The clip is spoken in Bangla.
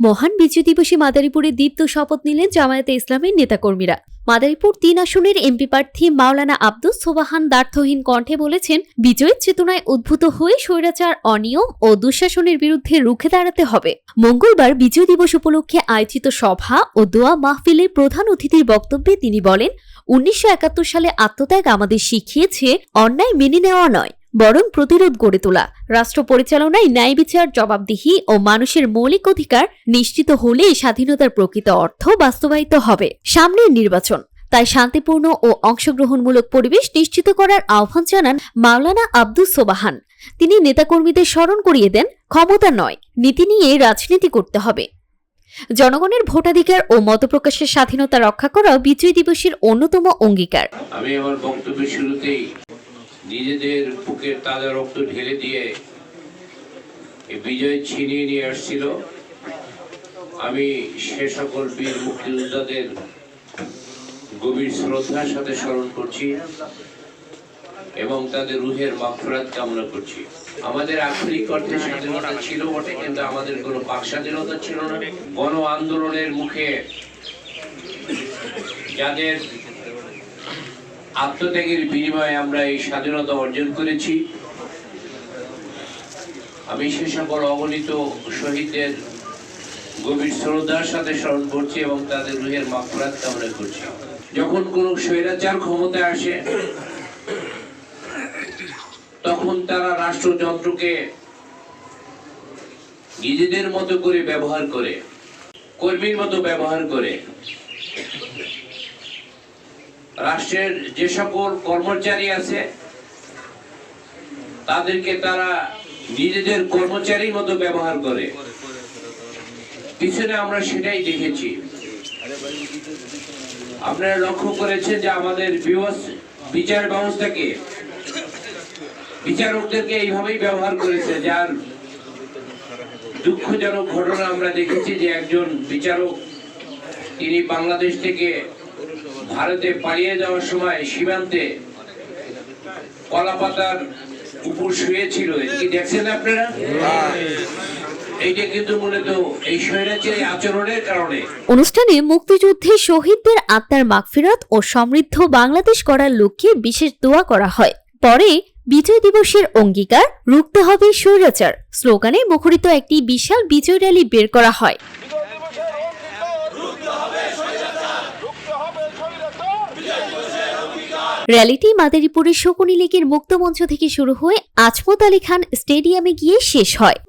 মহান বিজয় দিবসে মাদারীপুরে দীপ্ত শপথ নিলেন জামায়াতে ইসলামের নেতাকর্মীরা। মাদারীপুর ৩ আসনের এমপি প্রার্থী মাওলানা আব্দুস সোবাহান দ্ব্যর্থহীন কণ্ঠে বলেছেন, বিজয়ের চেতনায় উদ্ভূত হয়ে স্বৈরাচার, অনিয়ম ও দুঃশাসনের বিরুদ্ধে রুখে দাঁড়াতে হবে। মঙ্গলবার বিজয় দিবস উপলক্ষে আয়োজিত সভা ও দোয়া মাহফিলে প্রধান অতিথির বক্তব্যে তিনি বলেন, ১৯৭১ সালে আত্মত্যাগ আমাদের শিখিয়েছে অন্যায় মেনে নেওয়া নয়, বরং প্রতিরোধ গড়ে তোলা। রাষ্ট্র পরিচালনায় ন্যায় বিচার, জবাবদিহি ও মানুষের মৌলিক অধিকার নিশ্চিত হলে স্বাধীনতার প্রকৃত অর্থ বাস্তবায়িত হবে। সামনের নির্বাচন, তাই শান্তিপূর্ণ ও অংশগ্রহণমূলক পরিবেশ নিশ্চিত করার আহ্বান জানান মাওলানা আব্দুস সোবাহান। তিনি নেতাকর্মীদের স্মরণ করিয়ে দেন, ক্ষমতা নয়, নীতি নিয়ে রাজনীতি করতে হবে। জনগণের ভোটাধিকার ও মতপ্রকাশের স্বাধীনতা রক্ষা করা বিজয় দিবসের অন্যতম অঙ্গীকার। আমি আমার বক্তব্যের শুরুতেই নিজেদের বুকের তাজা রক্ত ঢেলে দিয়ে এই বিজয় ছিনিয়ে নিয়ে আসছিল। আমি সে সকল বীর মুক্তিযোদ্ধাদের গভীর শ্রদ্ধার সাথে স্মরণ করছি এবং তাদের রুহের মাগফিরাত কামনা করছি। আমাদের আক্ষরিক অর্থে স্বাধীনতা ছিল বটে, কিন্তু আমাদের কোনো বাক স্বাধীনতা ছিল না। গণ আন্দোলনের মুখে যাদের আত্মত্যাগের বিনিময়ে আমরা এই স্বাধীনতা অর্জন করেছি, আমি সে সকল অগণিত শহীদদের গভীর শ্রদ্ধার সাথে স্মরণ করছি এবং তাদের রুহের মাগফিরাত কামনা করছি। যখন কোন স্বৈরাচার ক্ষমতায় আসে, তখন তারা রাষ্ট্রযন্ত্রকে নিজেদের মতো করে ব্যবহার করে, কর্মীর মতো ব্যবহার করে। রাষ্ট্রের যে সকল কর্মচারী আছে তাদেরকে তারা নিজেদের কর্মচারীর মতো ব্যবহার করে। পিছনে আমরা সেটাই দেখেছি। আপনারা লক্ষ্য করেছেন যে আমাদের বিচার ব্যবস্থাকে, বিচারকদেরকে এইভাবেই ব্যবহার করেছে, যার দুঃখজনক ঘটনা আমরা দেখেছি যে একজন বিচারক, তিনি বাংলাদেশ থেকে ভারতে পালিয়ে যাওয়ার সময় সীমান্তে কলাপাতার উপর শুয়েছিল। কি দেখছেন আপনারা? এইটা কিন্তু মূলত এই স্বৈরাচারী আচরণের কারণে। অনুষ্ঠানে মুক্তিযুদ্ধে শহীদদের আত্মার মাগফিরাত ও সমৃদ্ধ বাংলাদেশ গড়ার লক্ষ্যে বিশেষ দোয়া করা হয়। পরে বিজয় দিবসের অঙ্গীকার, রুখতে হবে স্বৈরাচার স্লোগানে মুখরিত একটি বিশাল বিজয় র্যালি বের করা হয়। র্যালিটি মাদারীপুরের শকুনি লীগের মুক্তমঞ্চ থেকে শুরু হয়ে আজমত আলী খান স্টেডিয়ামে গিয়ে শেষ হয়।